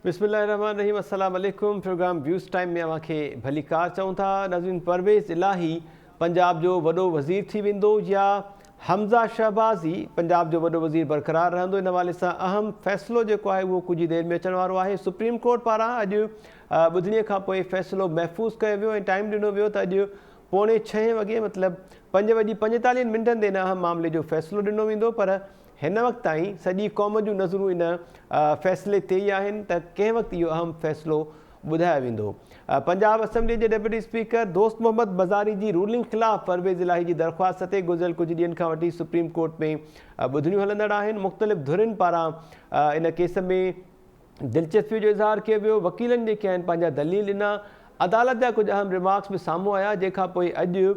बिस्मिल्लाहिर्रहमानिर्रहीम अस्सलाम वालेकुम। प्रोग्राम व्यूज़ टाइम में अव्हांखे भली कार चऊं था। नाज़रीन, परवेज़ इलाही पंजाब जो वॾो वज़ीर थी वेंदो या हमज़ा शहबाज़ी पंजाब जो वॾो वज़ीर बरक़रार रहंदो, इन हवाले सां अहम फ़ैसिलो जेको आहे उहो कुझु देरि में अचण वारो आहे। सुप्रीम कोर्ट पारां अॼु ॿुधणीअ खां पोइ फ़ैसिलो महफ़ूज़ कयो वियो ऐं टाइम ॾिनो वियो त अॼु 5:45 वॻे मतिलबु 5:45 ते इन अहम मामले जो फ़ैसिलो ॾिनो वेंदो। पर हिन वक़्त ताईं सॼी क़ौम जूं नज़रूं इन फ़ैसिले ते ई आहिनि त कंहिं वक़्तु इहो अहम फ़ैसिलो ॿुधायो वेंदो। पंजाब असेंबली जे डेप्यूटी स्पीकर दोस्त मोहम्मद मज़ारी जी रूलिंग ख़िलाफ़ परवेज़ इलाही जी दरख़्वास्त ते गुज़िरियल कुझु ॾींहंनि खां वठी सुप्रीम कोर्ट में ॿुधणियूं हलंदड़ आहिनि। मुख़्तलिफ़ धुरियुनि पारां इन केस में दिलचस्पी जो इज़हार कयो वियो। वकीलनि जेके आहिनि पंहिंजा दलील ॾिना। अदालत जा कुझु अहम रिमार्क्स बि साम्हूं आया, जंहिंखां पोइ अॼु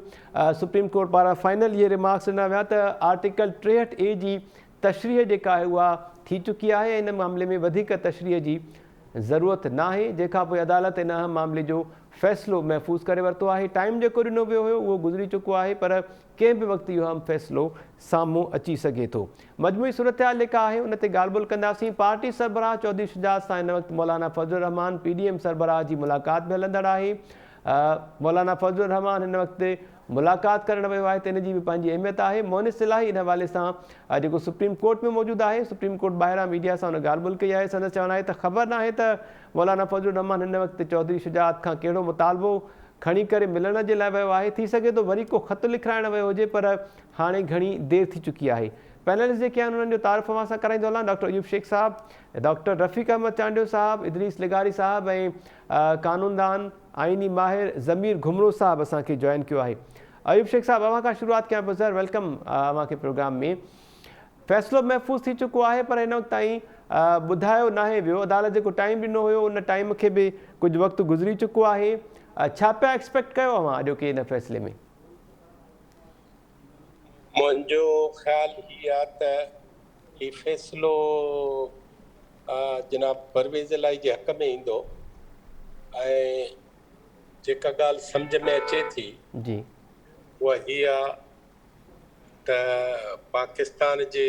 सुप्रीम कोर्ट पारां फाइनल इहे रिमार्क्स ॾिना विया त आर्टिकल 63A जी तशरीह जेका आहे उहा थी चुकी आहे। इन मामले में वधीक तशरीह जी ज़रूरत न आहे, जंहिंखां पोइ अदालत इन अहम मामले जो फ़ैसिलो महफ़ूज़ करे वरितो आहे। टाइम जेको ॾिनो वियो हुयो उहो गुज़री चुको आहे, पर कंहिं बि वक़्तु इहो अहम फ़ैसिलो साम्हूं अची सघे थो। मजमूई सूरत हाल जेका आहे उन ते ॻाल्हि ॿोल कंदासीं। पार्टी सरबराह चौधरी शुजात सां हिन वक़्तु मौलाना फज़लुर रहमान PDM सरबराह जी मुलाक़ात बि हलंदड़ आहे। मौलाना फज़लुर रहमान हिन वक़्तु मुलाक़ात करणु वियो आहे त इन जी बि पंहिंजी अहमियत आहे। मोनिस इलाही इन हवाले सां जेको सुप्रीम कोर्ट में मौजूदु आहे, सुप्रीम कोर्ट ॿाहिरां मीडिया सां हुन ॻाल्हि ॿोल कई आहे। संदसि चवणु आहे त ख़बर न आहे त मौलाना फज़लुर रहमान हिन वक़्तु चौधरी शुजात खां कहिड़ो मुतालबो खणी करे मिलण जे लाइ वियो आहे। थी सघे थो वरी को ख़त लिखाइणु वियो हुजे, पर हाणे घणी देरि थी चुकी आहे। पैनलिस्ट जेके आहिनि उन्हनि जो तारीफ़ अवां सां कराईंदो हलां। डॉक्टर अयूब शेख साहब, डॉक्टर रफ़ीक अहमद चांडियो साहब, इदरीस लिगारी साहब ऐं कानूनदान आइनी माहिर ज़मीर घुमरो साहब असांखे जॉइन कयो आहे। अयूब शेख साहब, अव्हां खां शुरूआत कयां। बुज़र वेलकम अव्हांखे प्रोग्राम में। फ़ैसिलो महफ़ूज़ थी चुको आहे, पर हिन वक़्त ताईं ॿुधायो नाहे वियो। अदालत जेको टाइम ॾिनो हुयो उन टाइम खे बि कुझु वक़्तु गुज़री चुको आहे। छा पिया एक्सपेक्ट कयो अव्हां अॼोके हिन फ़ैसिले में? मुंहिंजो ख़्यालु हीअ आहे त हीउ फ़ैसिलो जनाब परवेज़ इलाही जे हक़ में ईंदो ऐं जेका ॻाल्हि सम्झ में अचे थी जी उहा हीअ आहे त पाकिस्तान जे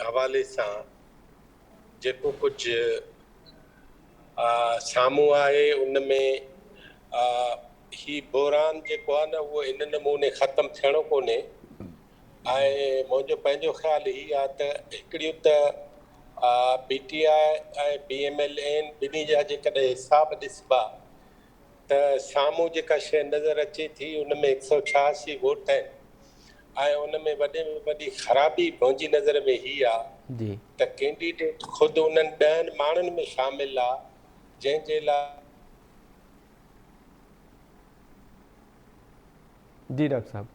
हवाले सां जेको कुझु साम्हूं आहे उन में ही बहरान जेको आहे न उहो इन नमूने ख़तमु थियणो कोन्हे। ऐं मुंहिंजो पंहिंजो ख़्यालु हीअ आहे त हिकिड़ियूं त PTI ऐं BMLN ॿिन्ही जा जेकॾहिं हिसाब ॾिसबा त साम्हूं जेका शइ नज़र अचे थी उन में 186 वोट आहिनि ऐं उन में वॾे में वॾी ख़राबी मुंहिंजी नज़र में हीअ आहे त कैंडिडेट ख़ुदि उन्हनि 10 माण्हुनि में शामिल आहे जंहिंजे लाइ जी डॉक्टर साहब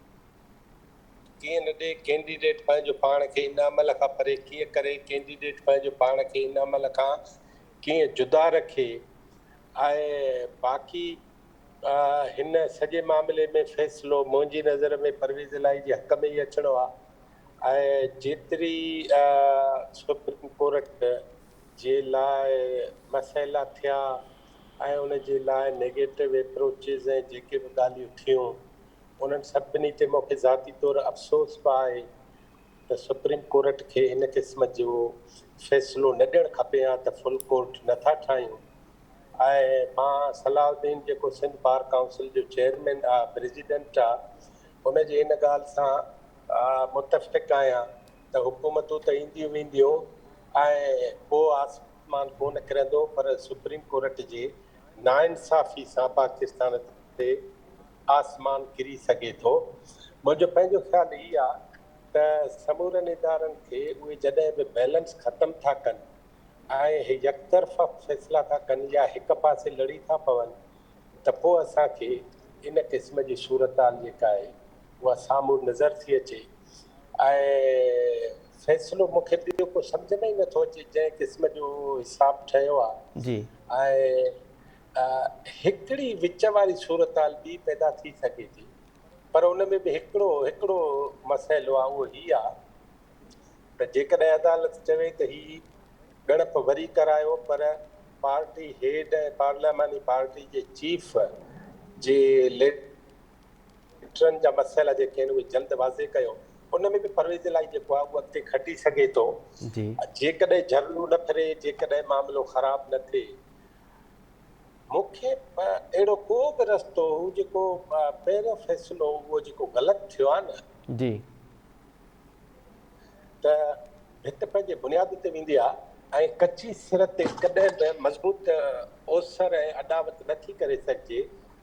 कीअं न ॾे कैंडिडेट पंहिंजो पाण खे इन अमल खां परे कीअं करे, कैंडिडेट पंहिंजो पाण खे इन अमल खां कीअं जुदा रखे। ऐं बाक़ी हिन सॼे मामले में फ़ैसिलो मुंहिंजी नज़र में परवेज़ इलाही जे हक़ में ई अचिणो आहे। ऐं जेतिरी सुप्रीम कोर्ट जे लाइ मसइला थिया ऐं उन जे लाइ नेगेटिव अप्रोचिस ऐं जेके बि ॻाल्हियूं थियूं उन्हनि सभिनी ते मूंखे ज़ाती तौरु अफ़सोस बि आहे त सुप्रीम कोर्ट खे इन क़िस्म जो फ़ैसिलो न ॾियणु खपे हा त फुल कोर्ट नथा ठाहियूं। ऐं मां सलाउद्दीन जेको सिंध बार काउंसिल जो चेयरमैन आहे, प्रेसिडेंट आहे, उन जे इन ॻाल्हि सां मुतफ़िक़ आहियां त हुकूमतूं त ईंदियूं वेंदियूं ऐं पोइ आसमान कोन किरंदो, पर सुप्रीम कोर्ट जे नाइंसाफ़ी सां पाकिस्तान ते आसमान किरी सघे थो। मुंहिंजो पंहिंजो ख़्यालु इहो आहे त समूरनि इदारनि खे उहे जॾहिं बि बैलेंस ख़तमु था कनि ऐं यकतरफ़ा फ़ैसिला था कनि या हिक पासे लड़ी था पवनि त पोइ असांखे इन क़िस्म जी सूरत हाल जेका आहे उहा साम्हूं नज़र थी अचे। ऐं फ़ैसिलो मूंखे ॿियो को सम्झ में ई नथो अचे जंहिं क़िस्म जो हिसाब ठहियो आहे। जी ऐं हिकिड़ी विच वारी सूरत हाल ॿी पैदा थी सघे थी, पर उन में बि हिकिड़ो मसइलो आहे, उहो हीअ आहे त जेकॾहिं अदालत चवे त ही ॻणप वरी करायो, पर पार्टी हेड ऐं पार्लियामानी पार्टी जे चीफ जे लेटरनि जा मसइला जेके आहिनि उहे जल्द वाज़े कयो। उन में बि परवेज़ इलाही जेको आहे उहो अॻिते खटी सघे थो। जेकॾहिं झरलो न फिरे, जेकॾहिं मामिलो ख़राबु न थिए मूंखे अहिड़ो को बि रस्तो जेको पहिरियों फ़ैसिलो उहो जेको ग़लति थियो आहे न जी त भित पंहिंजे बुनियाद ते वेंदी आहे ऐं कची सिर ते कॾहिं बि मज़बूत ओसर ऐं अॾावत नथी करे सघिजे।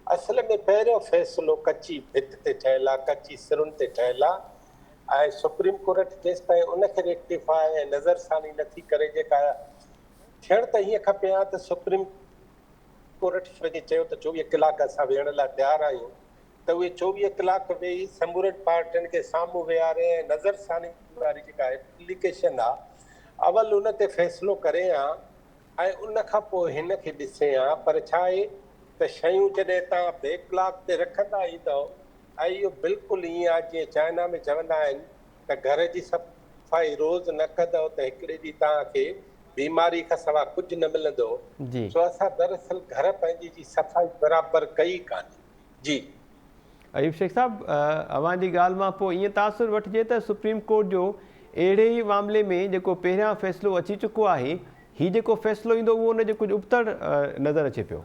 असल में पहिरियों फ़ैसिलो कची भित ते ठहियलु आहे, कची सिरुनि ते ठहियलु आहे ऐं सुप्रीम कोर्ट जेसि ताईं उनखे रेक्टिफाए ऐं नज़रसानी नथी करे जेका थियण त हीअं खपे हा त सुप्रीम कोर्ट चयो त 24 कलाक असां वेहण लाइ तयारु आहियूं त उहे 24 कलाक वेही समूरनि पार्टियुनि खे साम्हूं वेहारे ऐं नज़रसानी वारी जेका एप्लीकेशन आहे अवल उन ते फ़ैसिलो करे हा ऐं उन खां पोइ हिन खे ॾिसे हा। पर छा आहे त शयूं जॾहिं तव्हां बैकलॉग ते रखंदा ईंदव ऐं इहो बिल्कुलु ईअं आहे जीअं चाइना में चवंदा आहिनि त घर जी सफ़ाई रोज़ न कंदव त हिकिड़े ॾींहुं तव्हांखे बीमारी खां सवाइ कुझु न मिलंदो। जी सो असां दरअसल घर पंहिंजी जी सफ़ाई बराबरि कई कान्हे। जी अयूब शेख साहब, अवां जी ॻाल्हि मां पोइ ईअं तासुर वठिजे त सुप्रीम कोर्ट जो अहिड़े ई मामले में जेको पहिरियां फ़ैसिलो अची चुको आहे, हीउ जेको फ़ैसिलो ईंदो उहो उनजो कुझु उबतड़ नज़र अचे पियो।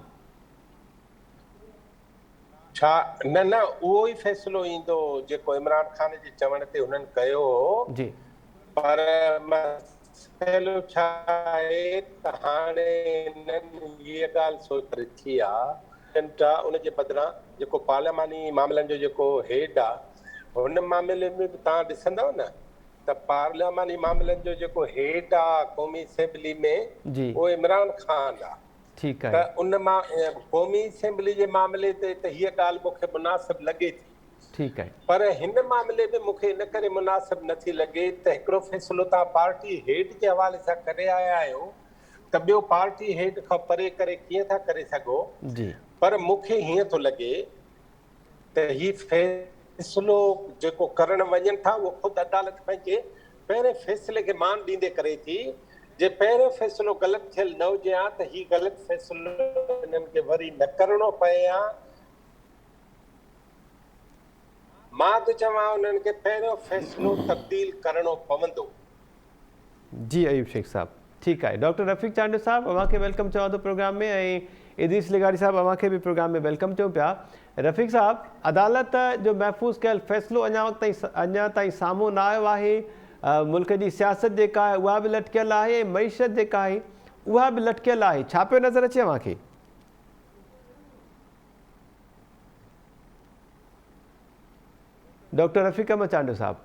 छा न न उहो ई फ़ैसिलो ईंदो जेको इमरान ख़ान जे चवण ते हुननि कयो हो। जी पर मसइलो छा आहे त हाणे हिननि हीअ ॻाल्हि सोच रखी आहे उनजे बदिरां जेको पार्लियामानी मामलनि जो जेको हेड आहे हुन मामले में बि तव्हां ॾिसंदव न त पार्लियामानी मामलनि जो जेको हेड आहे क़ौमी असेंबली में जी उहो इमरान ख़ान आहे। ठीकु त आहे, उन मां क़ौमी असेंबली जे मामले ते त हीअ ॻाल्हि मूंखे मुनासिबु लॻे थी, ठीकु आहे, पर हिन मामले में मूंखे इन करे मुनासिबु नथी लॻे त हिकिड़ो फ़ैसिलो तव्हां पार्टी हेड जे हवाले सां करे आया आहियो त ॿियो पार्टी हेड खां परे करे कीअं था करे सघो। जी पर मूंखे हीअं थो लॻे त हीउ फ़ैसिलो जेको करणु वञनि था उहो ख़ुदि अदालत पंहिंजे पहिरें फ़ैसिले खे मान ॾींदे करे थी। जे पहिरियों फ़ैसिलो ग़लति थियलु न हुजे हा त हीउ ग़लति फ़ैसिलो हिननि खे वरी न करिणो पए हा। मां त चवां उन्हनि खे पहिरियों फ़ैसिलो तब्दील करिणो पवंदो। जी अयूब शेख साहब, ठीकु आहे। डॉक्टर रफ़ीक चांडू साहब, अव्हां खे वेलकम चवां थो प्रोग्राम में, ऐं इदरीस लिगारी साहब अव्हां खे बि प्रोग्राम में वेलकम चऊं पिया। रफ़ीक साहब, अदालत जो महफ़ूज़ कयल फ़ैसिलो अञा ताईं साम्हूं न आयो आहे। मुल्क जी सियासत जेका आहे उहा बि लटकियल आहे, ऐं मईशत जेका आहे उहा बि लटकियल आहे। छा पियो नज़र अचे अव्हां खे? डॉक्टर रफ़ीक अहमद चांडू साहब।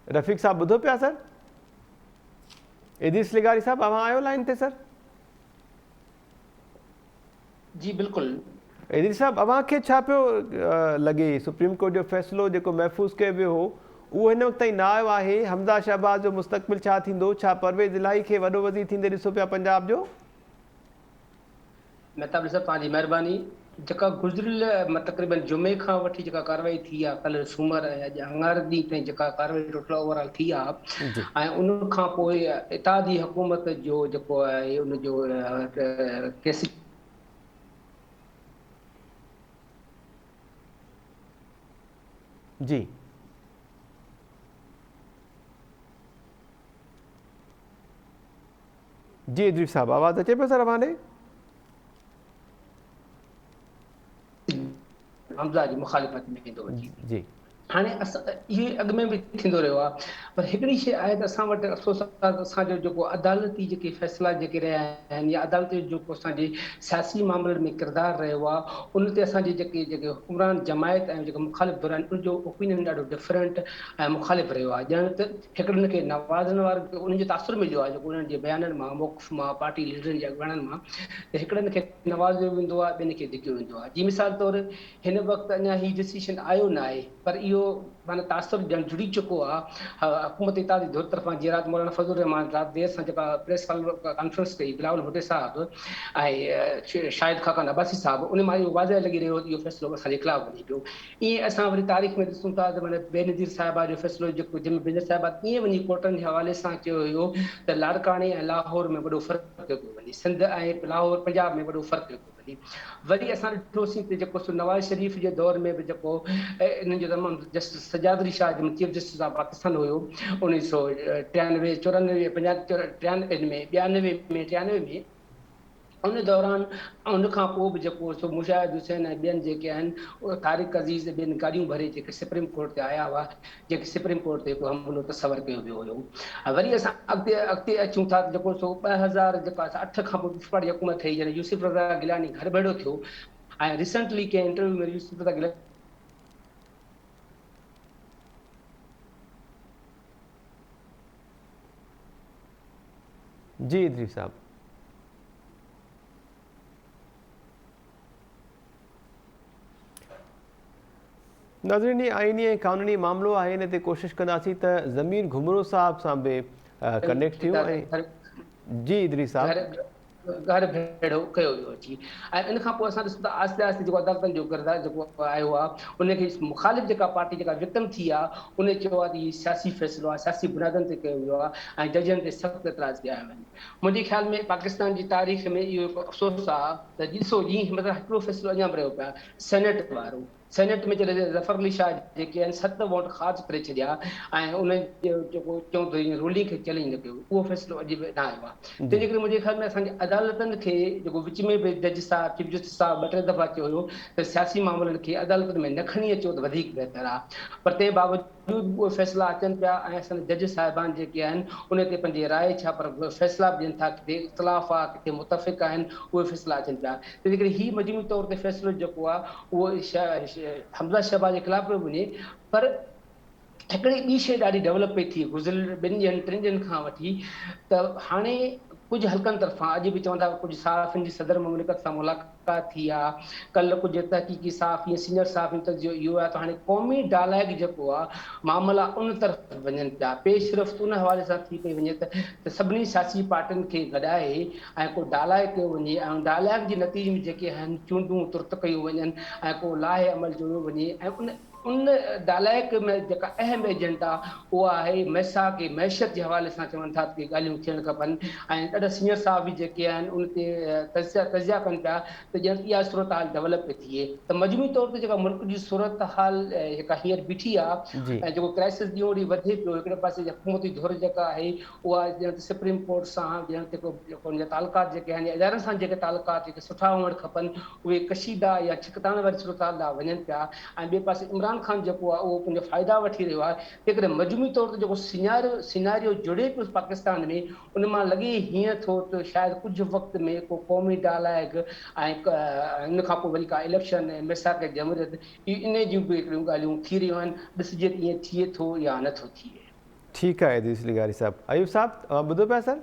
रफ़ीक साहब ॿुधो पिया सर? इदरीस लिगारी साहब, अव्हां आयो लाइन ते सर? जी बिल्कुलु। इदरीस साहब, अव्हां खे छा पियो लॻे सुप्रीम कोर्ट जो फ़ैसिलो जेको महफ़ूज़ कयो वियो हो उहो हिन वक़्त ताईं न आयो आहे? हमज़ा शहबाज़ जो मुस्तक़बिल छा थींदो? छा परवेज़ इलाही खे वॾो वज़ीर थींदे ॾिसो पिया पंजाब जो? महताब साहब, तव्हांजी महिरबानी। जेका गुज़िरियल तक़रीबन जुमे खां वठी जेका कार्रवाई थी आहे, कल्ह सूमर ऐं अॼु आङार ॾींहुं ताईं जेका कार्रवाई टोटल ओवरऑल थी आहे, जी ऐं उन खां पोइ इतादी हुकूमत जो जेको आहे उनजो केस जी जी इदरीस साहब, आवाज़ अचे पियो सर अव्हां ॾे? हमज़ा जी मुखालिफ़त में वेंदो वञे। जी हाणे असां इहे अॻु में बि थींदो रहियो आहे, पर हिकिड़ी शइ आहे त असां वटि अफ़सोस आहे त असांजो जेको अदालती जेके फ़ैसिला जेके रहिया आहिनि या अदालत जो जेको असांजे सियासी मामलनि में किरदारु रहियो आहे, उन ते असांजी जेके हुकुमरान जमायत ऐं जेके मुख़ालिफ़ धुर आहिनि उनजो ओपिनियन ॾाढो डिफरेंट ऐं मुख़ालिफ़ रहियो आहे। ॼण त हिकिड़नि खे नवाज़नि वारो उन्हनि जो तासुर मिलियो आहे जेको उन्हनि जे बयाननि मां, मौक़िफ़ मां, पार्टी लीडरनि जे अॻुवाणनि मां, त हिकिड़नि खे नवाज़ियो वेंदो आहे, ॿियनि खे धिकियो वेंदो आहे। जी मिसाल तौरु हिन वक़्तु अञा हीउ डिसीशन आयो न आहे, पर इहो माना तासुर ॼण जुड़ी चुको आहे हुकूमत इतादी धुर तरफ़ां। जीअं राति मौलाना फज़लुर रहमान राति देर सां जेका प्रेस कॉन्फ्रेंस कई, बिलावल भुट्टो साहब ऐं शाहिद खाकान अब्बासी साहब, उन मां इहो वाज़ह लॻी रहियो इहो फ़ैसिलो असांजे ख़िलाफ़ु वञे पियो। ईअं असां वरी तारीख़ में ॾिसूं था त माना बेनज़ीर साहिबा जो फ़ैसिलो जेको जंहिंमें बेनज़ीर साहिबा ईअं वञी कोर्टनि जे हवाले सां चयो हुयो त लाड़काणे ऐं लाहौर में वॾो फ़र्क़ु पियो वञे, सिंध ऐं लाहौर पंजाब में वॾो फ़र्क़ु पियो वञे। खपे। वरी असां ॾिठोसीं त जेको सो नवाज़ शरीफ़ जे दौर में बि जेको इन्हनि जो तमामु जस्टिस सजादरी शाह जो चीफ जस्टिस ऑफ पाकिस्तान हुयो 1993 94 50 93 में उन दौरान उन खां पोइ बि जेको सो मुशाहिद हुसैन ऐं ॿियनि जेके आहिनि उहे तारिक अज़ीज़ ॿियनि गाॾियूं भरे जेके सुप्रीम कोर्ट ते आया हुआ, जेके सुप्रीम कोर्ट ते हिकु हमलो तसवर कयो वियो हुयो। वरी असां अॻिते अचूं था जेको सो 2008 खां पोइ वारी हुकूमत ठही जॾहिं यूसुफ रज़ा गिलानी घर भेड़ो थियो ऐं रिसेंटली कंहिं इंटरव्यू में यूसुफ रज़ा गिलानी जी इदरीस साहब। नाज़रीन, ये आइनी ऐं क़ानूनी मामिलो आहे, इन ते कोशिशि कंदासीं त ज़मीर घुमरो साहब सां बि कनेक्ट थियूं ऐं जी इदरीस साहब घर भेड़ो कयो वियो अची ऐं इन खां पोइ असां ॾिसूं था आहिस्ते आहिस्ते जेको अदालतनि जो किरदारु जेको आयो आहे उनखे मुखालिफ़ जेका पार्टी जेका विक्टिम थी आहे उन चयो आहे त इहो सियासी फ़ैसिलो आहे, सियासी बुनियादनि ते कयो वियो आहे ऐं जजनि ते सख़्तु एतिराज़ कया आहिनि। मुंहिंजे ख़्याल में पाकिस्तान जी तारीख़ में इहो हिकु अफ़सोस आहे त ॾिसो जीअं मतिलबु हिकिड़ो फ़ैसिलो अञा बि रहियो पिया सेनेट वारो। सेनेट में जॾहिं ज़फ़र अली शाह जेके आहिनि 7 वोट ख़ारिज करे छॾिया ऐं उन जो जेको चऊं त रूलिंग खे चैलेंज न कयो, उहो फ़ैसिलो अॼु बि न आयो आहे। तंहिंजे करे मुंहिंजे ख़्याल में असांजे अदालतनि खे जेको विच में बि जज साहब चीफ जस्टिस साहब 2-3 दफ़ा चयो हुयो त सियासी मामलनि खे अदालतनि में न खणी अचो त वधीक बहितर आहे, पर तंहिं बावजूदि उहे फ़ैसिला अचनि पिया ऐं असांजा जज साहिबान जेके आहिनि उन ते पंहिंजी राय छा पर फ़ैसिला बि ॾियनि था, किथे इख़्तिलाफ़ आहे किथे मुतफ़िक़ आहिनि, उहे फ़ैसिला अचनि पिया। तंहिंजे करे हीउ मजमूई तौर ते फ़ैसिलो जेको आहे उहो हमज़ा शहबाज जे ख़िलाफ़ पियो वञे, पर हिकिड़ी ॿी शइ ॾाढी डेवलप पई थी गुज़िरियल 2 ॾींहंनि 3 ॾींहंनि खां वठी त हाणे कुझु हल्कनि तरफ़ां अॼु बि चवंदा कुझु सहाफ़ियुनि जी सदर मुमलिकत सां मुलाक़ात थी आहे, कल्ह कुझु तहक़ीक़ी सहाफ़ी सीनियर सहाफ़ी त इहो आहे त हाणे क़ौमी डालाइक जेको आहे मामला उन तरफ़ वञनि पिया। पेशरफ़्त उन हवाले सां थी पई वञे त सभिनी सियासी पार्टियुनि खे गॾाए ऐं को डालाइक कयो वञे ऐं डालाइक जे नतीजे में जेके आहिनि चूंडूं तुर्त कयूं वञनि ऐं को लाहे अमल जोड़ियो वञे ऐं उन डालाइक में जेका अहम एजेंट आहे उहा आहे मैसाक मैशत जे हवाले सां चवनि था त ॻाल्हियूं थियणु खपनि ऐं ॾाढा सीनियर साहब बि जेके आहिनि उन ते तजिया कनि पिया त ॼण इहा सूरत हाल डेवलप पई थिए। त मजमूई तौर ते जेका मुल्क जी सूरत हाल जेका हींअर बीठी आहे ऐं जेको क्राइसिस ॾींहों ॾींहुं वधे पियो, हिकिड़े पासे हुकूमती धुर जेका आहे उहा ॼण सुप्रीम कोर्ट सां ॼण ते जेको तालुकात जेके आहिनि इदारनि सां जेके तालुकात जेके सुठा हुअणु खपनि उहे कशीदा या छिकताण वारी सूरत हाल ॾांहुं वञनि पिया ऐं ॿिए पासे इमरान ख़ान जेको आहे उहो पंहिंजा फ़ाइदा वठी रहियो आहे। तंहिं करे मजमूई तौर ते जेको सिनारियो जुड़े पियो पाकिस्तान में उन मां लॻे हीअं थो त शायदि कुझु वक़्त में को क़ौमी डालाइक ऐं इन खां पोइ वरी का इलेक्शन ऐं मिसाक जमूरियत इन जूं बि हिकिड़ियूं ॻाल्हियूं थी रहियूं आहिनि, ॾिसिजे त ईअं थिए थो या नथो थिए। ठीकु आहे इदरीस लिगारी साहब। अयूब साहब ॿुधो पिया सर?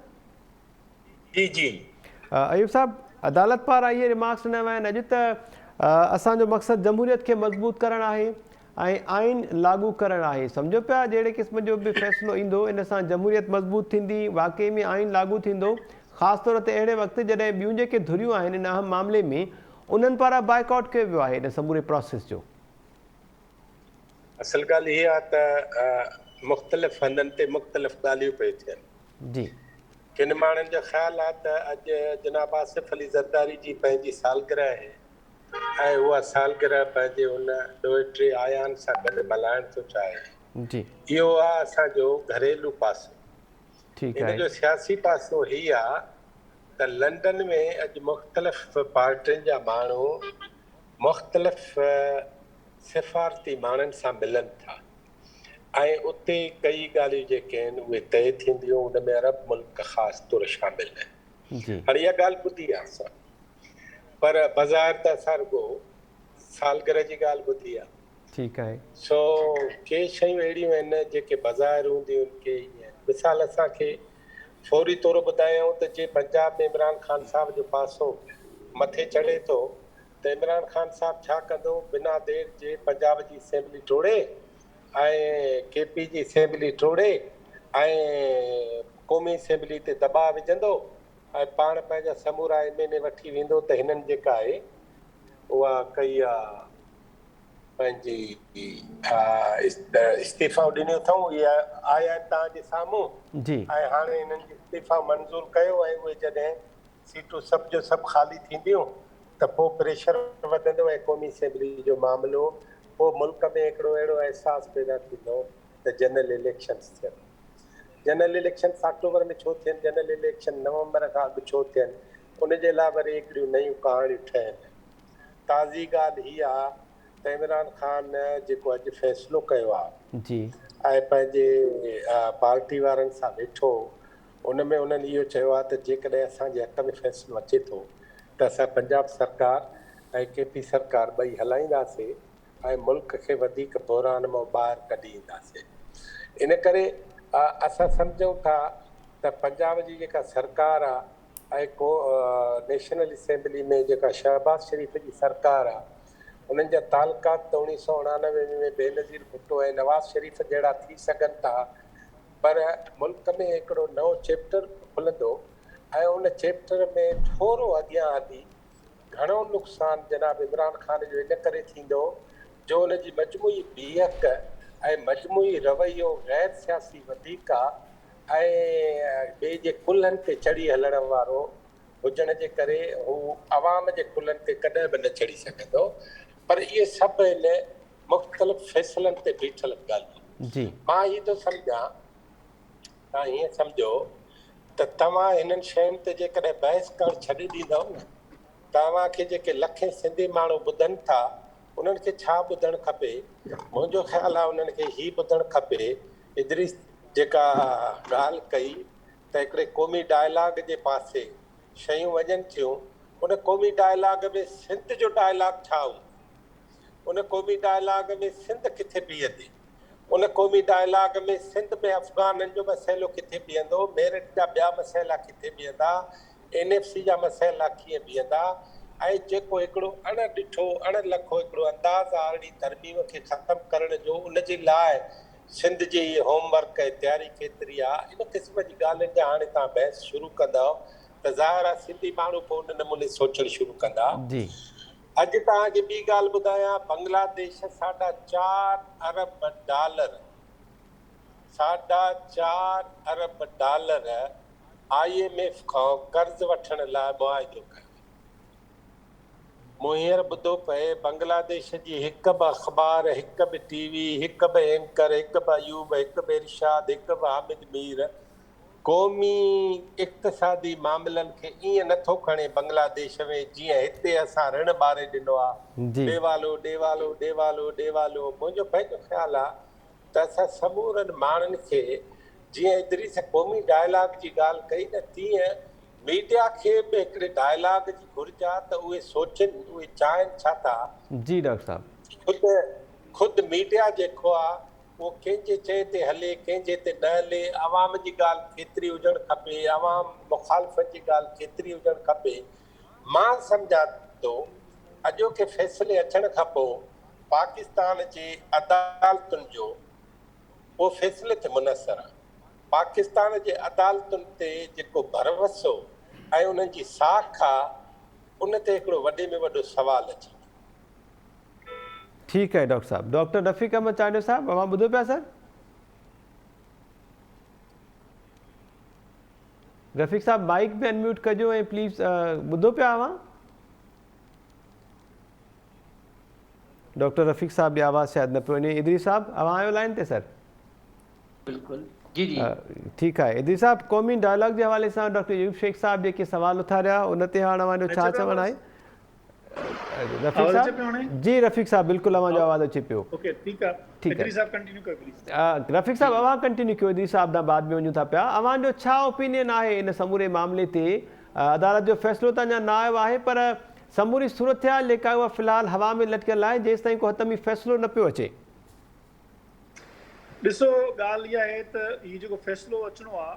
जी जी अयूब साहब, अदालत पारां इहे रिमार्क्स ॾिना विया आहिनि अॼु त असांजो मक़सदु जमहूरियत खे मज़बूत करणु आहे ऐं आइन लागू करणु आहे। सम्झो पिया जहिड़े क़िस्म जो बि फ़ैसिलो ईंदो इन सां जमहूरियत मज़बूत थींदी, वाक़ई में आइन लागू थींदो, ख़ासि तौर ते अहिड़े वक़्तु जॾहिं ॿियूं जेके धुरियूं आहिनि इन अहम मामले में उन्हनि पारां बाइकआउट कयो वियो आहे इन समूरे प्रोसेस जो। असल ॻाल्हि इहा आहे त मुख़्तलिफ़ हंधनि ते मुख़्तलिफ़ ॻाल्हियूं पई थियनि। जी किन माण्हुनि जो ख़्यालु आहे त अॼु जनाब आसिफ अली ज़रदारी जी पंहिंजी सालगिरह आहे ऐं उहा सालगिरह पंहिंजे हुन ॾोहिटे आयान सां गॾु मल्हाइण थो चाहे। जी इहो आहे असांजो घरेलू पासो। ठीकु इन आहे। जो सियासी पासो हीअ आहे त लंडन में अॼु मुख़्तलिफ़ पार्टियुनि जा माण्हू मुख़्तलिफ़ सिफ़ारती माण्हुनि सां मिलनि था ऐं उते कई ॻाल्हियूं जेके आहिनि उहे तइ थींदियूं, उन में अरब मुल्क ख़ासि तौरु शामिल आहिनि। जी हाणे इहा ॻाल्हि ॿुधी आहे असां, पर बाज़ारि त असां रुॻो सालगिरह जी ॻाल्हि ॿुधी आहे। ठीकु आहे। सो के शयूं अहिड़ियूं आहिनि जेके बाज़ारि हूंदियूं आहिनि के ईअं। मिसाल असांखे फौरी तौरु ॿुधायूं त जे पंजाब में इमरान ख़ान साहिब जो पासो मथे चढ़े थो त इमरान ख़ान साहिबु छा कंदो, बिना देरि जे पंजाब जी असेंबली टोड़े ऐं केपी जी असेंबली टोड़े ऐं क़ौमी असेंबली ते दॿाउ विझंदो ऐं पाण पंहिंजा समूरा एमएलए वठी वेंदो त हिननि जेका आहे उहा कई आहे पंहिंजी इस्तीफ़ा ॾिनियूं अथऊं, इहा आया आहिनि तव्हांजे साम्हूं जी ऐं हाणे हिननि जी इस्तीफ़ा मंज़ूरु कयो ऐं उहे जॾहिं सीटूं सभु जो सभु ख़ाली थींदियूं त त पोइ प्रेशर वधंदो ऐं क़ौमी असेंबली जो मामिलो, पोइ मुल्क में हिकिड़ो अहिड़ो अहसासु पैदा थींदो त जनरल इलेक्शन्स थियनि। जनरल इलेक्शन्स अक्टूबर में छो थियनि, जनरल इलेक्शन नवंबर खां अॻु छो थियनि, उनजे लाइ वरी हिकिड़ियूं नयूं कहाणियूं ठहनि। ताज़ी ॻाल्हि हीअ आहे त इमरान ख़ान जेको अॼु फ़ैसिलो कयो आहे जी ऐं पंहिंजे पार्टी वारनि सां वेठो, उन में उन्हनि इहो चयो आहे त जेकॾहिं असांजे हक़ में फ़ैसिलो अचे थो त असां पंजाब सरकार ऐं केपी सरकार ॿई हलाईंदासीं ऐं मुल्क खे वधीक बहिरान मां ॿाहिरि कढी ईंदासीं। इन करे असां सम्झूं था त पंजाब जी जेका सरकार आहे ऐं को नेशनल असेंबली में जेका शहबाज़ शरीफ़ जी सरकार आहे, उन्हनि जा तालुकात त 1999 में बेनज़ीर भुट्टो ऐं नवाज़ शरीफ़ जहिड़ा थी सघनि था, पर मुल्क में हिकिड़ो नओं चैप्टर खुलंदो ऐं उन चैप्टर में थोरो अॻियां हली घणो नुक़सानु जनाब इमरान ख़ान जो इन करे थींदो जो उनजी मजमूई बीहक ऐं मजमूई रवैयो गैर सियासी वधीक आहे ऐं ॿिए जे कुल्हनि ते चढ़ी हलण वारो हुजण जे करे हू आवाम जे कुल्हनि ते कॾहिं बि न चढ़ी सघंदो। पर इहे सभु इन मुख़्तलिफ़ फ़ैसिलनि ते बीठल ॻाल्हियूं। जी मां इहो थो सम्झां, तव्हां हीअं सम्झो त तव्हां हिननि शयुनि ते जेकॾहिं बहस करणु छॾे ॾींदव न, तव्हांखे जेके लखे सिंधी माण्हू ॿुधनि था उन्हनि खे छा ॿुधणु खपे? मुंहिंजो ख़्यालु आहे उन्हनि खे हीअ ॿुधणु खपे, इदरीस जेका ॻाल्हि कई त हिकिड़े क़ौमी डायलॉग जे पासे शयूं वञनि थियूं, उन क़ौमी डायलॉग में सिंध जो डायलॉग छा हो, उन क़ौमी डायलॉग में सिंध किथे बीहंदी, उन क़ौमी डायलॉग में सिंध में अफ़गाननि जो मसइलो किथे बीहंदो, मेरठ जा ॿिया मसइला किथे बीहंदा, NFC जा मसइला कीअं बीहंदा, ऐं जेको हिकिड़ो अणॾिठो अणलखो हिकिड़ो अंदाज़ आहे अहिड़ी तरमीम खे ख़तमु करण जो, उनजे लाइ सिंध जी होमवर्क ऐं तयारी केतिरी आहे, इन क़िस्म जी ॻाल्हियुनि जा हाणे तव्हां बहस शुरू कंदव त ज़ाहिर आहे सिंधी माण्हू पोइ उन नमूने सोचणु शुरू कंदा। जी अॼु तव्हांखे ॿी ॻाल्हि ॿुधायां, बांग्लादेश $4.5 अरब IMF खां कर्ज़ वठण लाइ मुआहिदो कयो। मूं हींअर ॿुधो पए बांग्लादेश जी हिकु बि अख़बार, हिकु बि TV, हिकु बि एंकर, हिकु बि अयूब, हिकु बि इरशाद, हिकु बि हामिद मीर क़ौमी इक़्तिसादी मामलनि खे ईअं नथो खणे बांग्लादेश में जीअं हिते असां ऋण ॿारे ॾिनो आहे, जी ॾेवालो ॾेवालो ॾेवालो ॾेवालो। मुंहिंजो पंहिंजो ख़्यालु आहे त असां समूरनि माण्हुनि खे जीअं इदरीस क़ौमी डायलॉग जी ॻाल्हि कई न, तीअं मीडिया खे बि हिकिड़े डायलॉग जी घुरिज आहे त उहे सोचनि, उहे चाहिनि छा था। जी डॉक्टर साहब, ख़ुदि मीडिया जेको आहे उहो कंहिंजे चए ते हले, कंहिंजे ते न हले, आवाम जी ॻाल्हि केतिरी हुजणु खपे, आवाम मुखालफ़त जी ॻाल्हि केतिरी हुजणु खपे। मां सम्झां थो अॼोके फ़ैसिले अचण खां पोइ पाकिस्तान जे अदालतुनि जो उहो फ़ैसिले ते मुनसर आहे। पाकिस्तान जे अदालतुनि ते जेको भरवसो ऐं उन्हनि जी साख आहे, उन ते हिकिड़ो वॾे में वॾो सुवाल अचे। ठीकु आहे डॉक्टर साहब। डॉक्टर रफ़ीक अहमद चांडियो साहब, अवां ॿुधो पिया सर? रफ़ीक साहब माइक बि अनम्यूट कजो ऐं प्लीज़ ॿुधो पिया अवां? डॉक्टर रफ़ीक साहब जी आवाज़ शायदि न पियो वञे। इदरीस साहब अवां आहियो लाइन ते सर? बिल्कुलु जी जी ठीकु आहे। इदरीस साहब, क़ौमी डायलॉग जे हवाले सां डॉक्टर यूब शेख साहब जेके सवाल उथारिया उन ते हाणे अवां जो छा चवणु आहे? रफ़ीक साहब जी, रफ़ीक साहब बिल्कुलु अवां जो आवाज़ अचे पियो। ओके ठीकु आहे, ठीकु आहे। इदरीस साहब कंटिन्यू कयो प्लीज़। रफ़ीक साहब अवां कंटिन्यू कयो, इदरीस साहब ॾांहुं बाद में वञूं था पिया। अवां जो छा ओपिनियन आहे इन समूरे मामले ते? अदालत जो फ़ैसिलो त अञा न आयो आहे, पर समूरी सूरत हाल जेका उहा फ़िलहाल हवा में लटकियल आहे जेसि ताईं को हतमी फ़ैसिलो न पियो अचे। ॾिसो, ॻाल्हि इहा आहे त हीउ जेको फ़ैसिलो अचिणो आहे,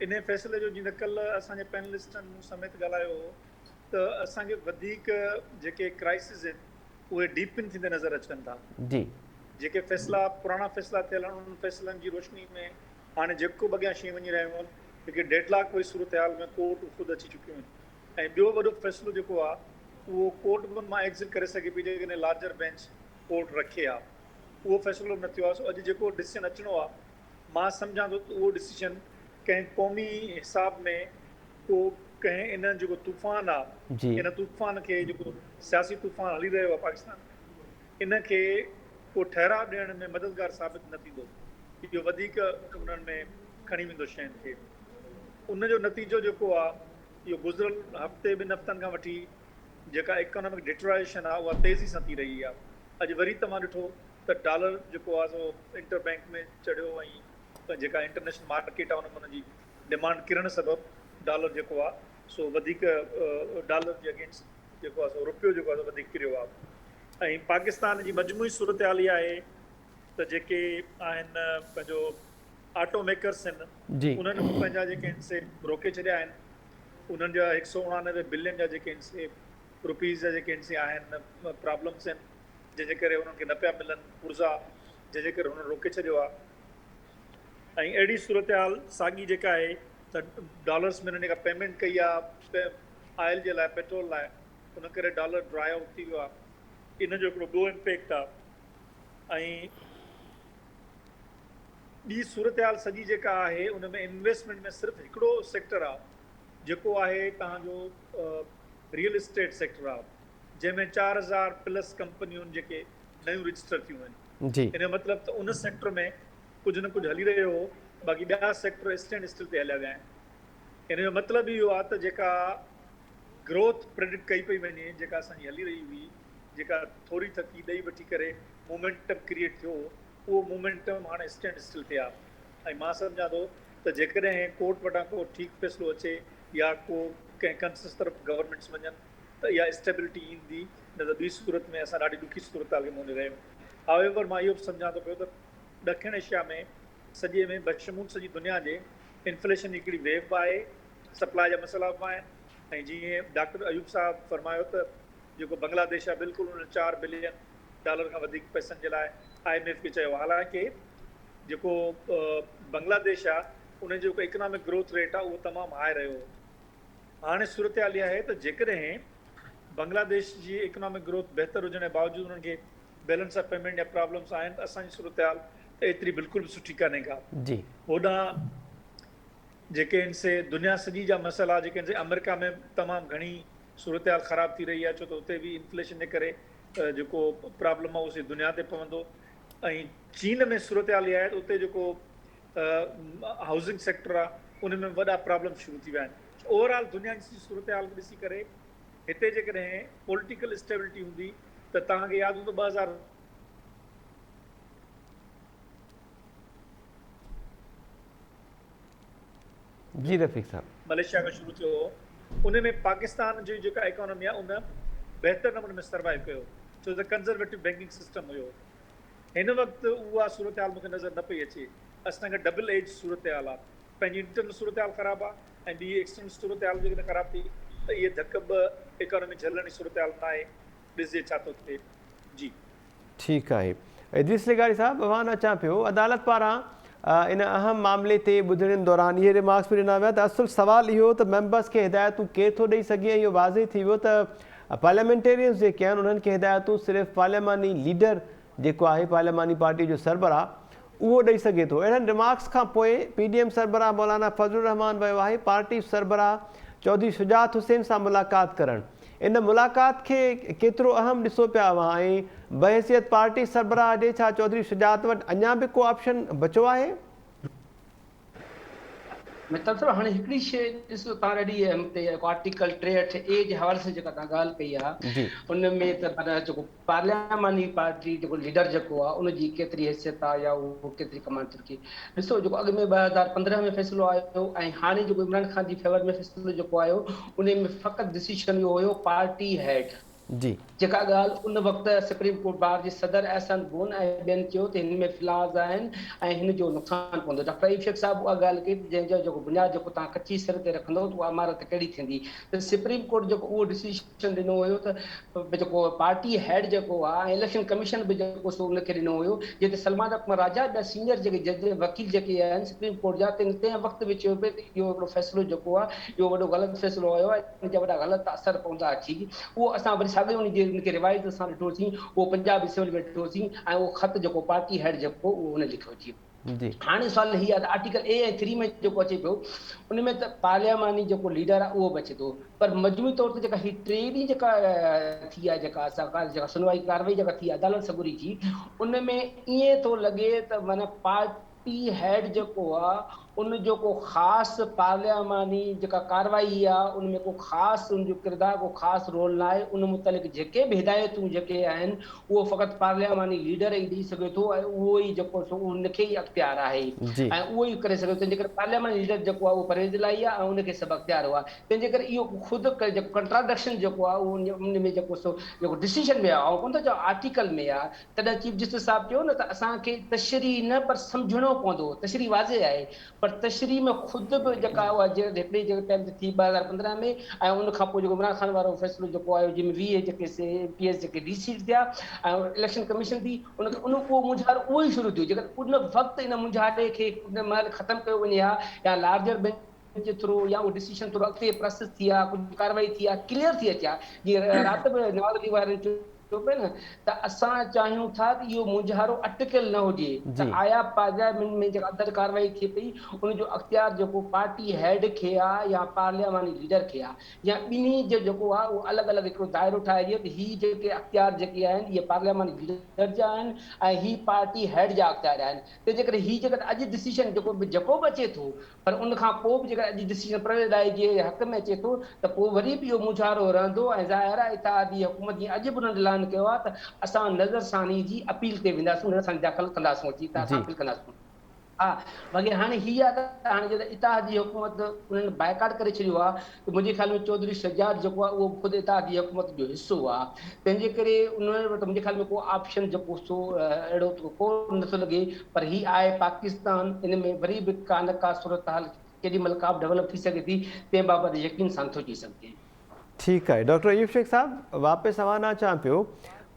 इन फ़ैसिले जो जीअं कल्ह असांजे पैनलिस्टनि मूं समेत ॻाल्हायो हो त असांखे वधीक जेके क्राइसिस आहिनि उहे डीपन थींदे नज़र अचनि था। जी, जेके फ़ैसिला पुराणा फ़ैसिला थियल आहिनि उन्हनि फ़ैसिलनि जी रोशनी में हाणे जेको बि अॻियां शयूं वञी रहियूं आहिनि, हिकु डेडलॉक वारी सूरत हाल में कोर्ट ख़ुदि अची चुकियूं आहिनि। ऐं ॿियो वॾो फ़ैसिलो जेको आहे उहो कोर्ट बि मां एग्ज़िट करे सघे पई जेकॾहिं लार्जर बेंच कोर्ट रखे आहे, उहो फ़ैसिलो न थियो आहे। सो अॼु जेको डिसीजन अचिणो आहे, मां सम्झां थो त उहो डिसीजन कंहिं क़ौमी हिसाब में को कंहिं इन जेको तूफ़ान आहे जी इन तूफ़ान खे जेको सियासी तूफ़ान हली रहियो आहे पाकिस्तान इन खे को ठहराव ॾियण में मददगार साबित न थींदो इहो वधीक उन्हनि में खणी वेंदो शयुनि खे उनजो नतीजो जेको आहे इहो गुज़िरियल हफ़्ते ॿिनि हफ़्तनि खां वठी जेका इकोनॉमिक डिटोराइजेशन आहे उहा तेज़ी सां थी रही आहे अॼु वरी तव्हां ॾिठो त डॉलर जेको आहे सो इंटर बैंक में चढ़ियो ऐं जेका इंटरनेशनल मार्केट आहे उन में हुनजी डिमांड किरण सबबु डॉलर जेको आहे सो वधीक डॉलर जे अगेंस्ट जेको आहे सो रुपयो जेको आहे सो वधीक किरियो आहे ऐं पाकिस्तान जी मजमूई सूरत हाल इहा आहे त जेके आहिनि पंहिंजो ऑटो मेकर्स आहिनि जी उन्हनि पंहिंजा जेके आहिनि से रोके छॾिया आहिनि उन्हनि जा 189 बिलियन जा जेके आहिनि से रुपीज़ जा जेके आहिनि से आहिनि प्रॉब्लम्स आहिनि जंहिंजे करे उन्हनि खे न पिया मिलनि पुर्ज़ा जंहिंजे करे हुननि रोके छॾियो आहे ऐं अहिड़ी सूरत हाल साॻी जेका आहे त डॉलर्स में हिननि जेका पेमेंट कई आहे ऑयल जे लाइ पेट्रोल लाइ उन करे डॉलर ड्राई आउट थी वियो आहे इन जो हिकिड़ो ॿियो इम्पैक्ट आहे ऐं ॿी सूरत हाल सॼी जेका आहे उन में इन्वेस्टमेंट में सिर्फ़ु हिकिड़ो सेक्टर आहे जेको आहे तव्हांजो रियल इस्टेट सेक्टर आहे जंहिंमें 4000 प्लस कंपनियूं जेके नयूं रजिस्टर थियूं आहिनि जी इन जो मतिलबु त उन सेक्टर में कुझु न कुझु हली रहियो हो बाक़ी ॿिया सेक्टर स्टैंड स्टिल ते हलिया विया आहिनि इन जो मतिलबु इहो आहे त जेका ग्रोथ प्रेडिक्ट कई पई वञे जेका असांजी हली रही हुई जेका थोरी थकी ॾेई वठी करे मोमेंटम क्रिएट थियो उहो मोमेंटम हाणे स्टैंड स्टिल थिया ऐं मां सम्झां थो त जेकॾहिं कोर्ट वटां को ठीकु फ़ैसिलो अचे या को कंहिं कंसेस तरफ़ गवर्नमेंट्स वञनि त इहा स्टेबिलिटी ईंदी न त ॿी सूरत में असां ॾाढी ॾुखी सूरत हाल खे मोड़े रहिया आहियूं हाउएवर मां इहो बि सम्झां थो पियो त ॾखिण एशिया में सॼे में बशमूल सॼी दुनिया जे इन्फ्लेशन हिकिड़ी वेव आहे सप्लाई जा मसइला बि आहिनि ऐं जीअं डॉक्टर अयूब साहब फरमायो त जेको बांग्लादेश आहे बिल्कुलु उन $4 बिलियन खां वधीक पैसनि जे लाइ IMF खे चयो हालांकि जेको बांग्लादेश आहे उन जो जेको इकोनॉमिक ग्रोथ रेट आहे उहो तमामु हाई रहियो हाणे सूरत हाल इहा आहे त जेकॾहिं बांग्लादेश जी इकोनॉमिक ग्रोथ बहितर हुजण जे बावजूदि उन्हनि खे बैलेंस ऑफ पेमेंट या प्रॉब्लम्स आहिनि त असांजी सूरत हाल त एतिरी बिल्कुलु बि सुठी कान्हे का जी होॾां जेके आहिनि से दुनिया सॼी जा मसइला जेके आहिनि से अमेरिका में तमामु घणी सूरत हाल ख़राब थी रही आहे छो त उते बि इन्फ्लेशन जे करे जेको प्रॉब्लम आहे उहो दुनिया ते पवंदो ऐं चीन में सूरत हाल इहा आहे त उते जेको हाउसिंग सेक्टर आहे उन में वॾा प्रॉब्लम शुरू थी विया आहिनि ओवरऑल दुनिया जी सूरत हाल खे ॾिसी करे हिते जेकॾहिं पॉलिटिकल स्टेबिलिटी हूंदी त तव्हांखे यादि हूंदो 2000 जी रफ़ीक साहब मलेशिया में शुरू थियो उन में पाकिस्तान जी जेका इकोनॉमी आहे उन बहितर नमूने में सर्वाइव कयो छो त कंज़र्वेटिव बैंकिंग सिस्टम हुयो हिन वक़्तु उहा सूरत हाल मूंखे नज़र न पई अचे असांखे डबल एज सूरत हाल आहे पंहिंजी इंटरनल सूरत हाल ख़राबु आहे ऐं ॿी एक्सटर्नल सूरत हाल जेकॾहिं ख़राबु थी त इहे धक ॿ इकोनॉमी झलण जी सूरत हाल न आहे ॾिसजे छा थो थिए जी ठीकु आहे इद्रीस लेगारी साहब मां अचां पियो अदालत पारां इन अहम मामले ते ॿुधण दौरान इहे रिमार्क्स बि ॾिना विया त असुलु सुवालु इहो त मेंबर्स खे हिदायतूं केरु थो ॾेई सघे ऐं इहो वाज़े थी वियो त पार्लियामेंटेरियंस जेके आहिनि उन्हनि खे हिदायतूं सिर्फ़ु पार्लियामानी लीडर जेको आहे पार्लियामानी पार्टी जो सरबराह उहो ॾेई सघे थो अहिड़नि रिमार्क्स खां पोइ PDM सरबराह मौलाना फज़लुर रहमान वियो आहे पार्टी सरबराह चौधरी शुजात हुसैन सां मुलाक़ात करणु इन मुलाक़ात खे केतिरो अहम ॾिसो पिया हुआ ऐं बहसियत पार्टी सरबराह ॾे छा चौधरी शुजात वटि अञा बि को ऑप्शन बचियो आहे मतिलबु सर हाणे हिकिड़ी शइ ॾिसो तव्हां ॾाढी आर्टिकल 63A जे हवाले सां जेका तव्हां ॻाल्हि कई आहे जी उन में त माना जेको पार्लियामानी पार्टी जेको लीडर जेको आहे उनजी केतिरी हैसियत आहे या उहो केतिरी कमांड थी ॾिसो जेको अॻु में 2015 में फ़ैसिलो आयो ऐं हाणे जेको इमरान ख़ान जी फेवर में फ़ैसिलो जेको आयो उन में फ़क़ति डिसीशन इहो हुयो पार्टी हेड जी जेका ॻाल्हि उन वक़्तु सुप्रीम कोर्ट बार जे सदर एहसान बोन ऐं ॿियनि चयो त हिन में फ्लाज़ आहिनि ऐं हिन जो नुक़सानु पवंदो डॉक्टर अयूब शेख साहिबु उहा ॻाल्हि कई जंहिंजो जेको बुनियादु जेको तव्हां कची सिर ते रखंदव त उहा इमारत कहिड़ी थींदी त सुप्रीम कोर्ट जेको उहो डिसीशन ॾिनो हुयो त जेको पार्टी हेड जेको आहे ऐं इलेक्शन कमीशन बि जेको सो उनखे ॾिनो हुयो जिते सलमान अकबर राजा ॿिया सीनियर जेके जज वकील जेके आहिनि सुप्रीम कोर्ट जा तंहिं वक़्त बि चयो पियो त इहो हिकिड़ो फ़ैसिलो जेको आहे इहो वॾो ग़लति फ़ैसिलो हुयो ऐं इन जा वॾा ग़लति असर पवंदा अची उहो असां वरी साॻियो उनखे रिवाइज़ सां ॾिठोसीं उहो पंजाब असेंबली में ॾिठोसीं ऐं उहो ख़त जेको पार्टी हेड जेको उहो हुन लिखियो अची जी हाणे सुवाल हीअ आहे त आर्टिकल A ऐं 3 में जेको अचे पियो उन में त पार्लियामानी जेको लीडर आहे उहो बि अचे थो, पर मजमूई तौर ते जेका हीअ 3 ॾींहं जेका थी आहे, जेका असां जेका सुनवाई कार्रवाई जेका थी अदालत सबूरी जी, उन में ईअं थो लॻे त माना पार्टी हेड जेको आहे उन जो को ख़ासि पार्लियामानी जेका कार्रवाई आहे उन में को ख़ासि उन जो किरदारु को ख़ासि रोल न आहे। उन मुतालिक़ जेके बि हिदायतूं जेके आहिनि उहो फ़क़ति पार्लियामानी लीडर ई ॾेई सघे थो ऐं उहो ई जेको सो उनखे ई अख़्तियार आहे जी ऐं उहो ई करे सघे थो। तंहिंजे करे पार्लियामानी लीडर जेको आहे उहो परवेज़ इलाही आहे ऐं उनखे सभु अख़्तियार हुआ। तंहिंजे करे इहो ख़ुदि जेको कंट्राडिक्शन जेको आहे उहो उन में जेको सो जेको डिसीजन में आहे, ऐं कोन थो चओ आर्टिकल में आहे, तॾहिं चीफ जस्टिस साहिबु चयो न त असांखे तशरी न पर सम्झणो पवंदो। तशरी वाज़े आहे पर तशरी में ख़ुदि बि जेका उहा हिकिड़ी जेके टाइम ते थी 2015 में ऐं उन खां पोइ जेको इमरान ख़ान वारो फ़ैसिलो जेको आयो जंहिंमें 20 जेके PS जेके DC थिया ऐं इलेक्शन कमीशन थी उनखे उहो मुंझारो उहो ई शुरू थियो। जेकर उन वक़्तु इन मुंझारे खे उन महिल ख़तमु कयो वञे हा या लार्जर बेंच जे थ्रू या उहो डिसीजन थ्रू अॻिते प्रोसेस थी आहे, कुझु कार्रवाई थी आहे, क्लियर थी अचे हा। जीअं राति में नवाज़ अली वारनि चयो पियो न त असां चाहियूं था त इहो मुंझारो अटकियल न हुजे, त जी आया पार्लियामेंट में जेका अदर कार्रवाई थिए पई उनजो अख़्तियार जेको पार्टी हेड खे आहे या पार्लियामानी लीडर खे आहे या ॿिन्ही जो जेको आहे उहो अलॻि अलॻि हिकिड़ो दाइरो ठाहे ॾिए त हीअ जेके अख़्तियार जेके आहिनि इहे पार्लियामानी लीडर जा आहिनि ऐं ही पार्टी हेड जा अख़्तियार आहिनि। तंहिंजे करे हीअ जेकर अॼु डिसीजन जेको बि अचे थो पर उन खां पोइ बि जेकर अॼु डिसीजन परवेज़ इलाही जे हक़ में अचे थो त पोइ वरी बि इहो मुंझारो रहंदो ऐं ज़ाहिर आहे इत्तेहादी हुकूमत जीअं अॼु बि उन्हनि ऐलान कयो आहे त असां नज़रसानी जी अपील ते वेंदासीं, नज़रसानी दाख़िल कंदासीं अची त असां जी अपील कंदासीं। हा बाक़ी हाणे हीअ आहे त हाणे जॾहिं इत्तेहादी हुकूमत उन्हनि बाइकाट करे छॾियो आहे त मुंहिंजे ख़्याल में चौधरी सज्जाद जेको आहे उहो ख़ुदि इत्तेहादी हुकूमत जो हिसो आहे। तंहिंजे करे उन्हनि वटि मुंहिंजे ख़्याल में को ऑप्शन जेको सो अहिड़ो कोन नथो लॻे, पर हीअ आहे पाकिस्तान, इन में वरी बि का न का सूरत हाल केॾी महिल का बि डेवलप थी सघे थी, तंहिं बाबति यकीन सां नथो थी सघे। ठीकु आहे डॉक्टर अयूब शेख साहब, वापसि अवाना अचां पियो,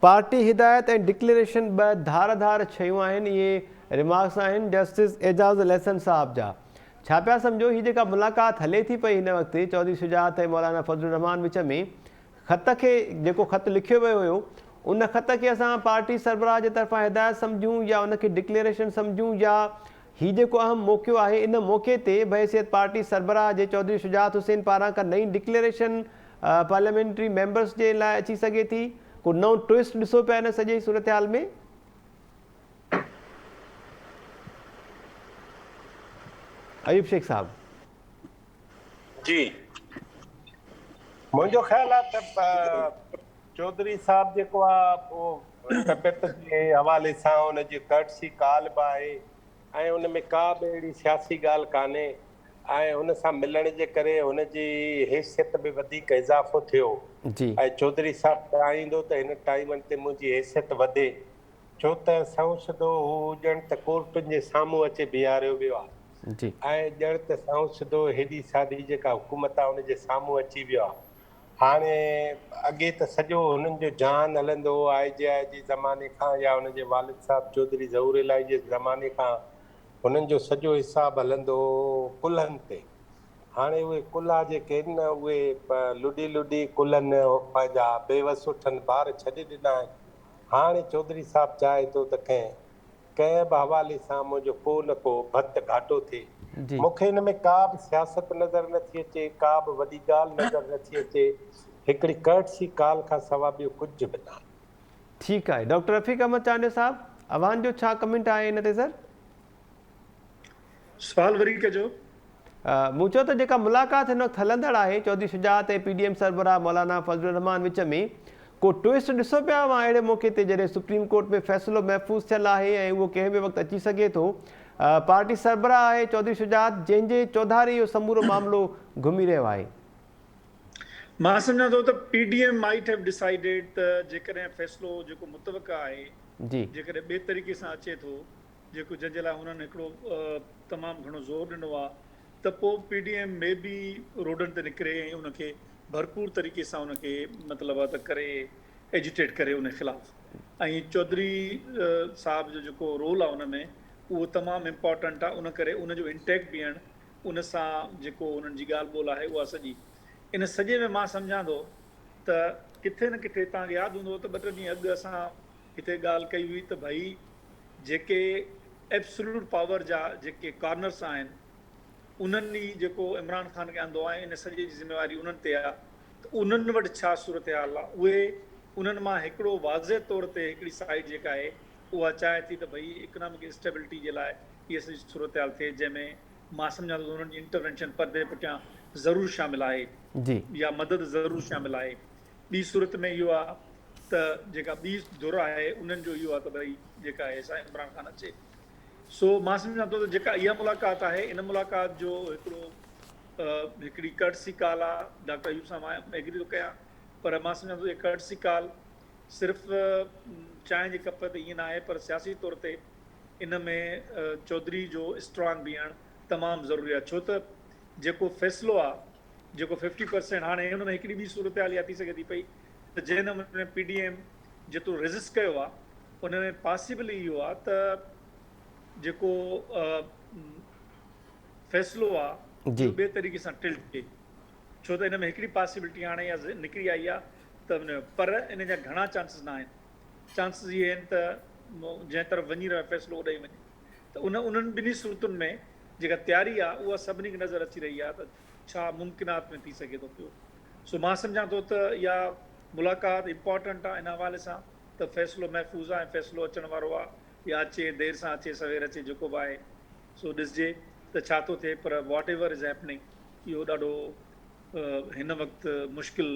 पार्टी हिदायत ऐं डिक्लेरेशन ॿ धार धार शयूं आहिनि, इहे रिमार्क्स आहिनि जस्टिस एजाज़ लहसन साहब जा। छा पिया सम्झो हीअ जेका मुलाक़ात हले थी पई हिन वक़्तु चौधरी शुजात ऐं मौलाना फज़लुर रहमान विच में, ख़त खे जेको ख़त लिखियो वियो हुयो उन ख़त खे असां पार्टी सरबराह जे तरफ़ां हिदायत सम्झूं या उनखे डिक्लेरेशन सम्झूं, या हीअ जेको अहम मौक़ो आहे इन मौक़े ते बहसियत पार्टी सरबराह जे चौधरी शुजात हुसैन पारां का नई डिक्लेरेशन पार्लियामेंट्री मेंबर्स जे लाइ अची सघे थी? को नओं ट्विस्ट ॾिसो पिया हिन सॼे सूरत हाल में? अयूब शेख साहब जी, मुंहिंजो ख़्याल आहे त चौधरी साहब जेको आहे उहो तबियत जे हवाले सां हुनजी कर्टसी कॉल बि आहे ऐं हुन में का बि अहिड़ी सियासी ॻाल्हि कान्हे ऐं हुन सां मिलण जे करे हुनजी हैसियत में वधीक इज़ाफ़ो थियो जी ऐं चौधरी साहब चाहींदो त हिन टाइमनि ते मुंहिंजी हैसियत वधे, छो त संसदो हू ॼण त कोर्टुनि जे साम्हूं अचे बीहारियो वियो आहे जी ऐं ॼण त संसदो हेॾी सारी जेका हुकूमत आहे हुनजे साम्हूं अची वियो आहे। हाणे अॻे त सॼो हुननि जो जान हलंदो हो IJI जे ज़माने खां या हुनजे वालिद साहब चौधरी ज़हूर इलाही जे ज़माने खां हुननि जो सॼो हिसाबु हलंदो हो कुल्हनि ते। हाणे उहे कुल्हा जेके आहिनि न उहे लुॾी लुॾी कुल्हनि पंहिंजा बेवस उठनि ॿार छॾे ॾिना आहिनि। हाणे चौधरी साहब चाहे थो त कंहिं बि हवाले सां मुंहिंजो को न को भत घाटो थिए। जी मूंखे हिन में का बि सियासत नज़र नथी अचे, का बि वॾी ॻाल्हि नज़र नथी अचे, हिकिड़ी कर्टसी कॉल खां सवाइ ॿियो कुझु बि न। ठीकु आहे डॉक्टर रफ़ीक अहमद चांडियो साहब, अवान जो छा कमेंट आहे हिन ते? सर सवाल वरी कजो। मूं चयो त जेका मुलाक़ात हिन वक़्तु हलंदड़ आहे चौधरी शुजात ऐं PDM सरबराह मौलाना फज़लुर रहमान विच में, को ट्विस्ट ॾिसो पिया मां अहिड़े मौक़े ते जॾहिं सुप्रीम कोर्ट में फ़ैसिलो महफ़ूज़ थियल आहे ऐं उहो कंहिं बि वक़्तु अची सघे थो? पार्टी सरबराह आहे चौधरी शुजात जंहिंजे चौधारी इहो समूरो मामिलो घुमी रहियो आहे। मां सम्झां थो त PDM माइट हैव डिसाइडेड त जेकॾहिं फ़ैसिलो जेको मुतवक़ा आहे जी जेकॾहिं ॿिए तरीक़े सां अचे थो, जेको जंहिंजे लाइ हुननि हिकिड़ो तमामु घणो ज़ोर ॾिनो आहे, त पोइ PDM में बि रोडनि ते निकिरे ऐं उनखे भरपूर तरीक़े सां उनखे मतिलबु आहे त करे एजिटेट करे उन ख़िलाफ़ु। ऐं चौधरी साहब जो जेको रोल आहे उन में उहो तमामु इम्पॉर्टेंट आहे। उन करे उनजो इंटैक्ट बीहण, उन सां जेको उन्हनि जी ॻाल्हि ॿोल आहे उहा सॼी इन सॼे में मां सम्झां थो त किथे न किथे तव्हांखे यादि हूंदो त 2-3 ॾींहं अॻु असां हिते ॻाल्हि कई हुई त भई जेके एब्सोल्यूट पावर जा जेके कॉर्नर्स आहिनि उन्हनि ई जेको इमरान ख़ान खे आंदो आहे इन सॼे जी ज़िम्मेवारी उन्हनि ते आहे त उन्हनि वटि छा सूरत हाल आहे उहे उन्हनि मां हिकिड़ो वाज़े तौर ते हिकिड़ी साइड जेका आहे उहा चाहे थी त भई इकनॉमिक स्टेबिलिटी जे लाइ इहा सॼी सूरत हाल थिए जंहिंमें मां सम्झां थो उन्हनि जी इंटरवेंशन परदे पुठियां ज़रूरु शामिलु आहे जी या मदद ज़रूरु शामिलु आहे। ॿी सूरत में इहो आहे त जेका ॿी धुर आहे उन्हनि जो इहो आहे त भई जेका आहे सा इमरान ख़ान अचे। सो मां सम्झां थो त जेका इहा मुलाक़ात आहे इन मुलाक़ात जो हिकिड़ी कर्टसी कॉल आहे। डॉक्टर अयूब साहब मां एग्री थो कयां पर मां सम्झां थो इहा कर्टसी कॉल सिर्फ़ु चांहि जे कप ते ईअं न आहे पर सियासी तौर ते इन में चौधरी जो स्ट्रॉन्ग बीहणु तमामु ज़रूरी आहे छो त जेको फ़ैसिलो आहे जेको 50% हाणे हुन में हिकिड़ी ॿी सूरत हाल इहा थी सघे थी पई त जंहिं नमूने PDM जेतिरो रेज़िस्ट कयो आहे उन में पॉसिबल इहो आहे त जेको फ़ैसिलो आहे जी ॿिए तरीक़े सां टिल्ट थिए छो त इन में हिकिड़ी पॉसिबिलिटी हाणे इहा निकिरी आई आहे त पर इन जा घणा चांसिस न आहिनि। चांसिस इहे आहिनि त जंहिं तरफ़ वञी रहियो फ़ैसिलो ॾेई वञे त उन्हनि ॿिन्ही सूरतुनि में जेका तयारी आहे उहा सभिनी खे नज़र अची रही आहे त छा मुमकिनात में थी सघे थो पियो। सो मां सम्झां थो त इहा मुलाक़ात इम्पॉर्टेंट आहे इन हवाले सां त फ़ैसिलो महफ़ूज़ आहे ऐं फ़ैसिलो अचण वारो आहे या अचे देरि सां अचे सवेर अचे जेको बि आहे सो ॾिसजे त छा थो थिए पर वॉट एवर इज़ हैपनिंग इहो ॾाढो हिन वक़्तु मुश्किल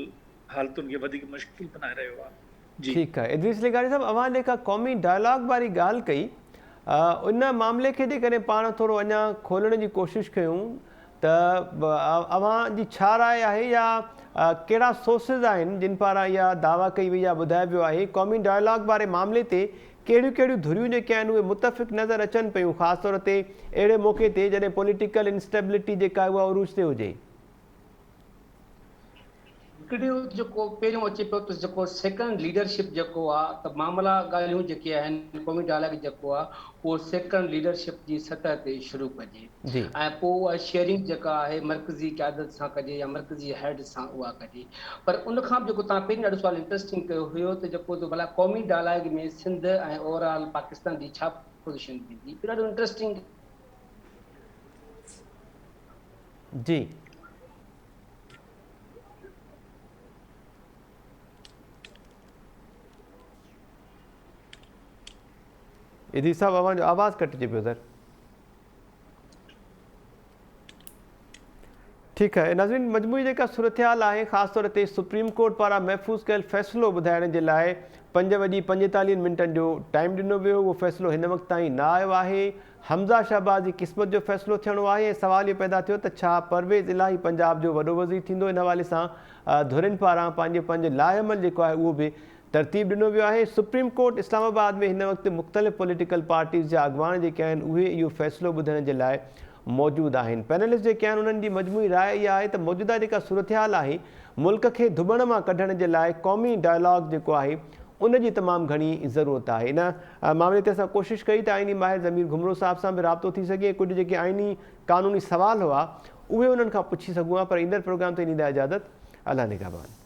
हालतुनि खे वधीक मुश्किल बनाए रहियो आहे। जी ठीकु आहे। इद्रीस लिगारी साहब अवां जेका क़ौमी डायलॉग वारी ॻाल्हि कई उन मामले खे जेकॾहिं पाण थोरो अञा खोलण जी कोशिशि कयूं त अवां जी छा राय आहे या कहिड़ा सोर्सिस आहिनि जिन पारां इहा दावा कई वई आहे ॿुधायो वियो आहे क़ौमी डायलॉग वारे मामले ते कहिड़ियूं कहिड़ियूं धुरियूं जेके आहिनि उहे मुतफ़िक़ नज़र अचनि पियूं ख़ासि तौर ते अहिड़े मौक़े ते जॾहिं पॉलिटिकल इंस्टेबिलिटी जेका आहे उहा उरूज ते हुजे। हिकिड़ो जेको पहिरियों अचे पियो त जेको सेकंड लीडरशिप जेको आहे त मामला ॻाल्हियूं जेके आहिनि क़ौमी डायलॉग जेको आहे उहो सेकंड लीडरशिप जी सतह ते शुरू कजे जी ऐं पोइ उहा शेयरिंग जेका आहे मर्कज़ी क़यादत सां कजे या मर्कज़ी हेड सां उहा कजे। पर उनखां बि जेको तव्हां पहिरीं ॾाढो सवाल इंट्रस्टिंग कयो हुयो त जेको भला क़ौमी डायलॉग में सिंध ऐं ओवरऑल पाकिस्तान जी छा पोज़ीशन थींदी ॾाढो इंट्रस्टिंग। जी इद्रीस साहब अवां जो आवाज़ कटिजे पियो सर। ठीकु आहे नाज़रीन मजमूई जेका सूरत हाल आहे ख़ासि तौर ते सुप्रीम कोर्ट पारां महफ़ूज़ कयल फ़ैसिलो ॿुधाइण जे लाइ 5:45 मिंटनि जो टाइम ॾिनो वियो। उहो फ़ैसिलो हिन वक़्त ताईं न आयो आहे। हमज़ा शहबाज़ जी क़िस्मत जो फ़ैसिलो थियणो आहे ऐं सुवाल इहो पैदा थियो त छा परवेज़ इलाही पंजाब जो वॾो वज़ीर थींदो। इन हवाले सां धुरियुनि पारां पंहिंजो लाहेअमल जेको आहे उहो बि तरतीब ॾिनो वियो आहे। सुप्रीम कोर्ट इस्लामाबाद में हिन वक़्तु मुख़्तलिफ़ पॉलिटिकल पार्टीज़ जा अॻवान जेके आहिनि उहे इहो फ़ैसिलो ॿुधण जे लाइ मौजूदु आहिनि। पैनलिस्ट जेके आहिनि उन्हनि जी मजमूई राय इहा आहे त मौजूदा जेका सूरत हाल आहे मुल्क खे धुबण मां कढण जे लाइ क़ौमी डायलॉग जेको आहे उन जी तमामु घणी ज़रूरत आहे। इन मामले ते असां कोशिशि कई त आइनी माहिर ज़मीर घुमरो साहब सां बि राब्तो थी सघे कुझु जेके आइनी क़ानूनी सवाल हुआ उहे उन्हनि खां पुछी सघूं हा पर ईंदड़ प्रोग्राम ते ॾींदा इजाज़त। अल्लाह निगहबान।